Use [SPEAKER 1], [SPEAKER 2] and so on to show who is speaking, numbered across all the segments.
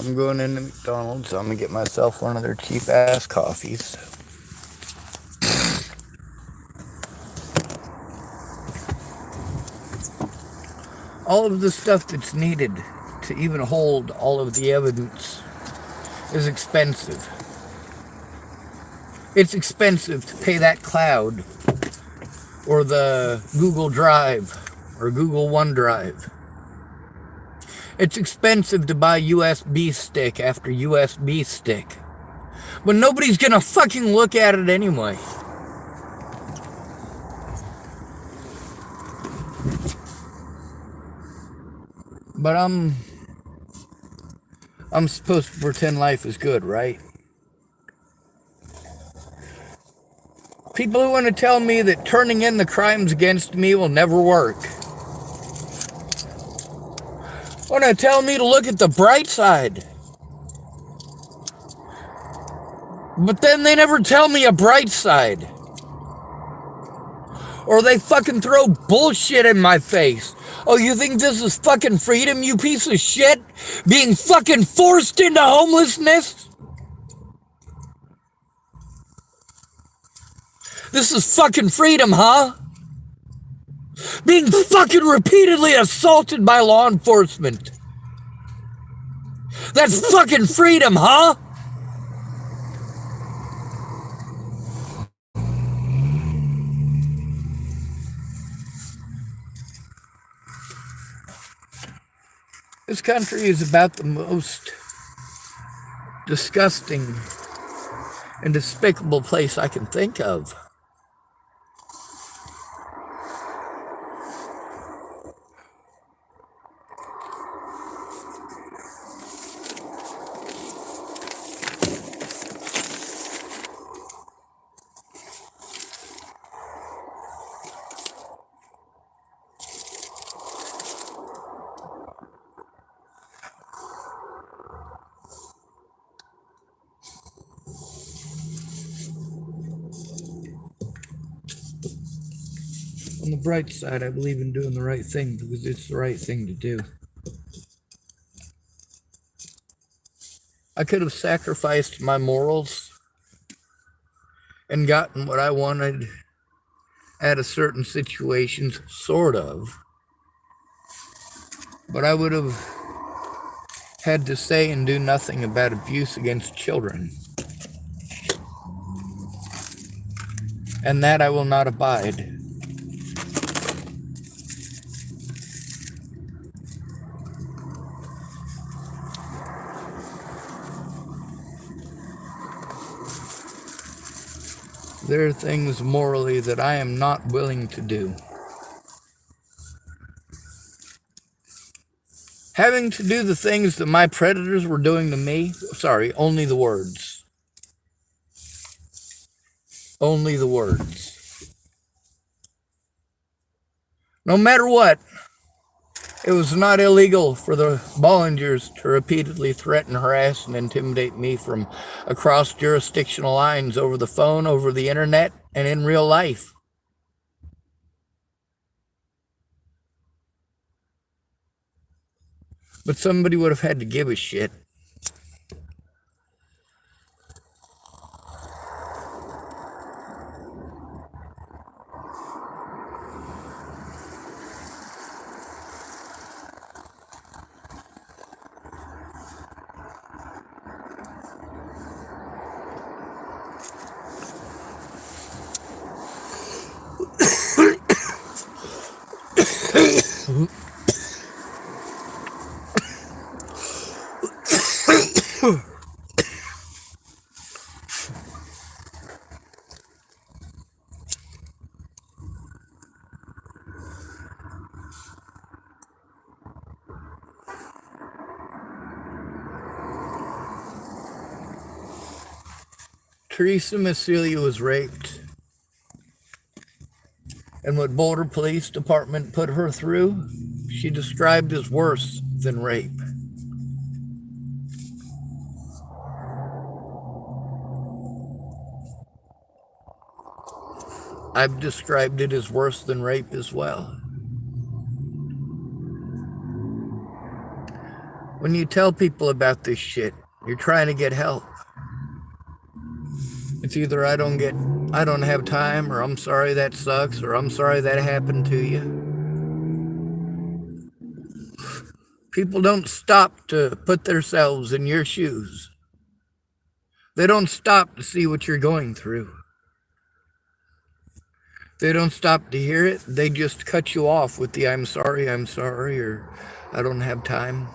[SPEAKER 1] I'm going into McDonald's. I'm gonna get myself one of their cheap ass coffees. All of the stuff that's needed to even hold all of the evidence is expensive. It's expensive to pay that cloud or the Google Drive or Google OneDrive. It's expensive to buy USB stick after USB stick. But nobody's gonna fucking look at it anyway. But I'm supposed to pretend life is good, right? People who want to tell me that turning in the crimes against me will never work. Want to tell me to look at the bright side. But then they never tell me a bright side. Or they fucking throw bullshit in my face. Oh, you think this is fucking freedom, you piece of shit? Being fucking forced into homelessness? This is fucking freedom, huh? Being fucking repeatedly assaulted by law enforcement. That's fucking freedom, huh? This country is about the most disgusting and despicable place I can think of. On the bright side, I believe in doing the right thing because it's the right thing to do. I could have sacrificed my morals and gotten what I wanted at a certain situations, sort of. But I would have had to say and do nothing about abuse against children. And that I will not abide. There are things morally that I am not willing to do. Having to do the things that my predators were doing to me, sorry, only the words. Only the words. No matter what, it was not illegal for the Bollingers to repeatedly threaten, harass, and intimidate me from across jurisdictional lines over the phone, over the internet, and in real life. But somebody would have had to give a shit. Teresa Massilia was raped. And what Boulder Police Department put her through, she described as worse than rape. I've described it as worse than rape as well. When you tell people about this shit, you're trying to get help. It's either I don't have time, or I'm sorry that sucks, or I'm sorry that happened to you. People don't stop to put themselves in your shoes. They don't stop to see what you're going through. They don't stop to hear it. They just cut you off with the I'm sorry, or I don't have time.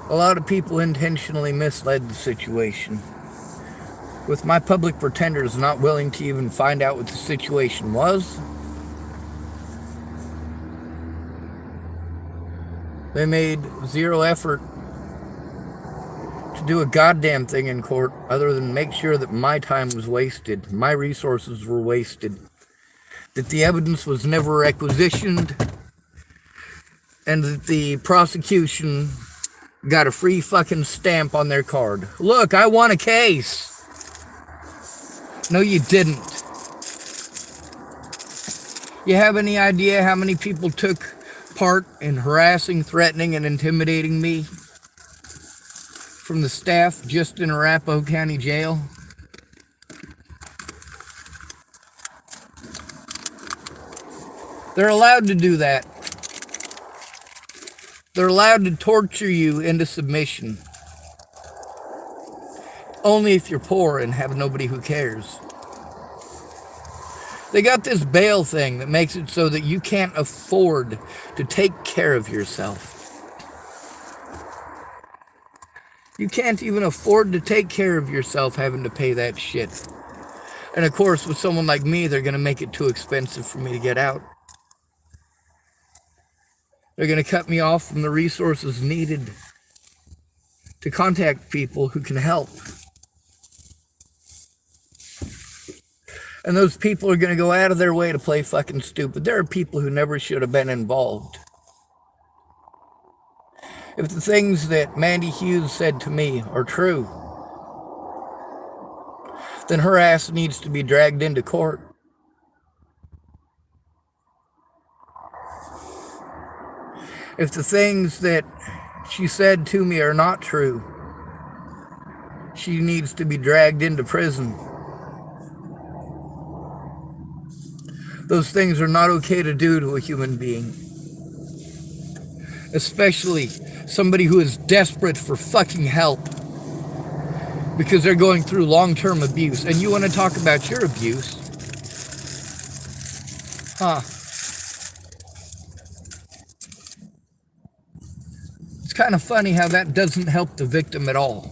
[SPEAKER 1] A lot of people intentionally misled the situation. With my public pretenders not willing to even find out what the situation was, they made zero effort to do a goddamn thing in court other than make sure that my time was wasted, my resources were wasted, that the evidence was never requisitioned, and that the prosecution got a free fucking stamp on their card. Look, I won a case. No, you didn't. You have any idea how many people took part in harassing, threatening, and intimidating me from the staff just in Arapahoe County Jail? They're allowed to do that. They're allowed to torture you into submission. Only if you're poor and have nobody who cares. They got this bail thing that makes it so that you can't afford to take care of yourself. You can't even afford to take care of yourself having to pay that shit. And of course, with someone like me, they're going to make it too expensive for me to get out. They're going to cut me off from the resources needed to contact people who can help. And those people are going to go out of their way to play fucking stupid. There are people who never should have been involved. If the things that Mandy Hughes said to me are true, then her ass needs to be dragged into court. If the things that she said to me are not true, she needs to be dragged into prison. Those things are not okay to do to a human being. Especially somebody who is desperate for fucking help because they're going through long-term abuse. And you want to talk about your abuse? Huh. It's kind of funny how that doesn't help the victim at all.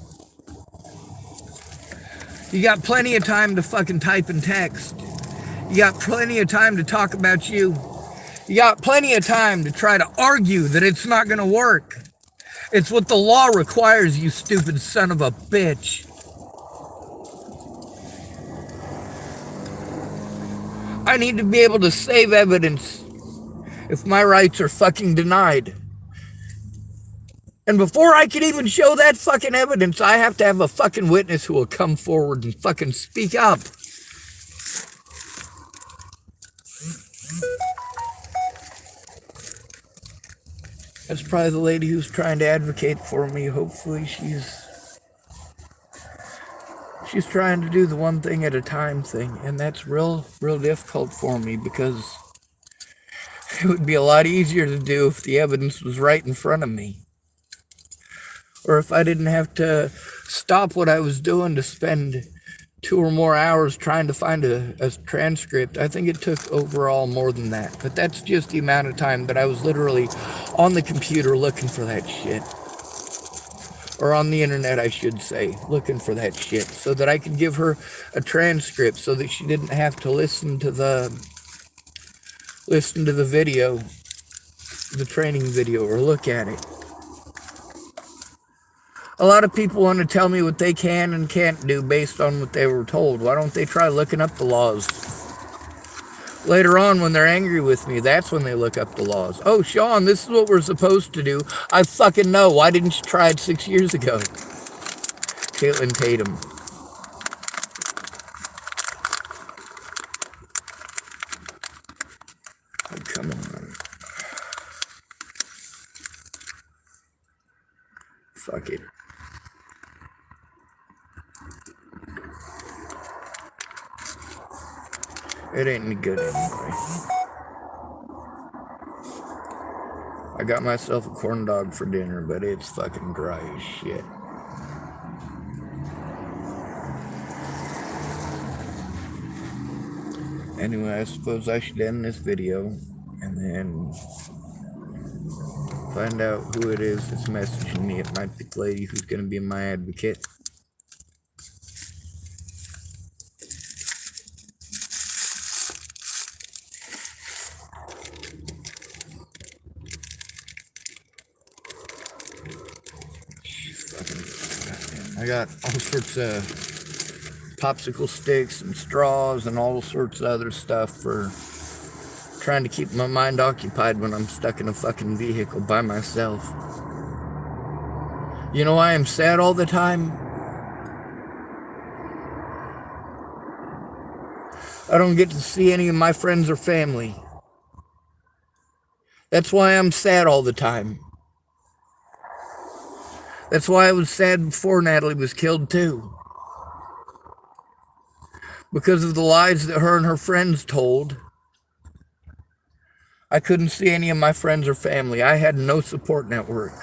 [SPEAKER 1] You got plenty of time to fucking type and text. You got plenty of time to talk about you. You got plenty of time to try to argue that it's not going to work. It's what the law requires, you stupid son of a bitch. I need to be able to save evidence if my rights are fucking denied. And before I can even show that fucking evidence, I have to have a fucking witness who will come forward and fucking speak up. That's probably the lady who's trying to advocate for me. Hopefully she's trying to do the one thing at a time thing. And that's real difficult for me because it would be a lot easier to do if the evidence was right in front of me. Or if I didn't have to stop what I was doing to spend 2 or more hours trying to find a transcript. I think it took overall more than that. But that's just the amount of time that I was literally on the computer looking for that shit. Or on the internet, I should say, looking for that shit. So that I could give her a transcript so that she didn't have to listen to the video, the training video, or look at it. A lot of people want to tell me what they can and can't do based on what they were told. Why don't they try looking up the laws? Later on, when they're angry with me, that's when they look up the laws. Oh, Sean, this is what we're supposed to do. I fucking know. Why didn't you try it 6 years ago? Caitlin Tatum. Oh, come on. Fuck it. It ain't any good anyway. I got myself a corn dog for dinner, but it's fucking dry as shit. Anyway, I suppose I should end this video and then find out who it is that's messaging me. It might be the lady who's going to be my advocate. I got all sorts of popsicle sticks and straws and all sorts of other stuff for trying to keep my mind occupied when I'm stuck in a fucking vehicle by myself. You know why I'm sad all the time? I don't get to see any of my friends or family. That's why I'm sad all the time. That's why I was sad before Natalie was killed too. Because of the lies that her and her friends told. I couldn't see any of my friends or family. I had no support network.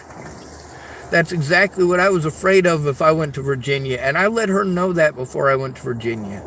[SPEAKER 1] That's exactly what I was afraid of if I went to Virginia. And I let her know that before I went to Virginia.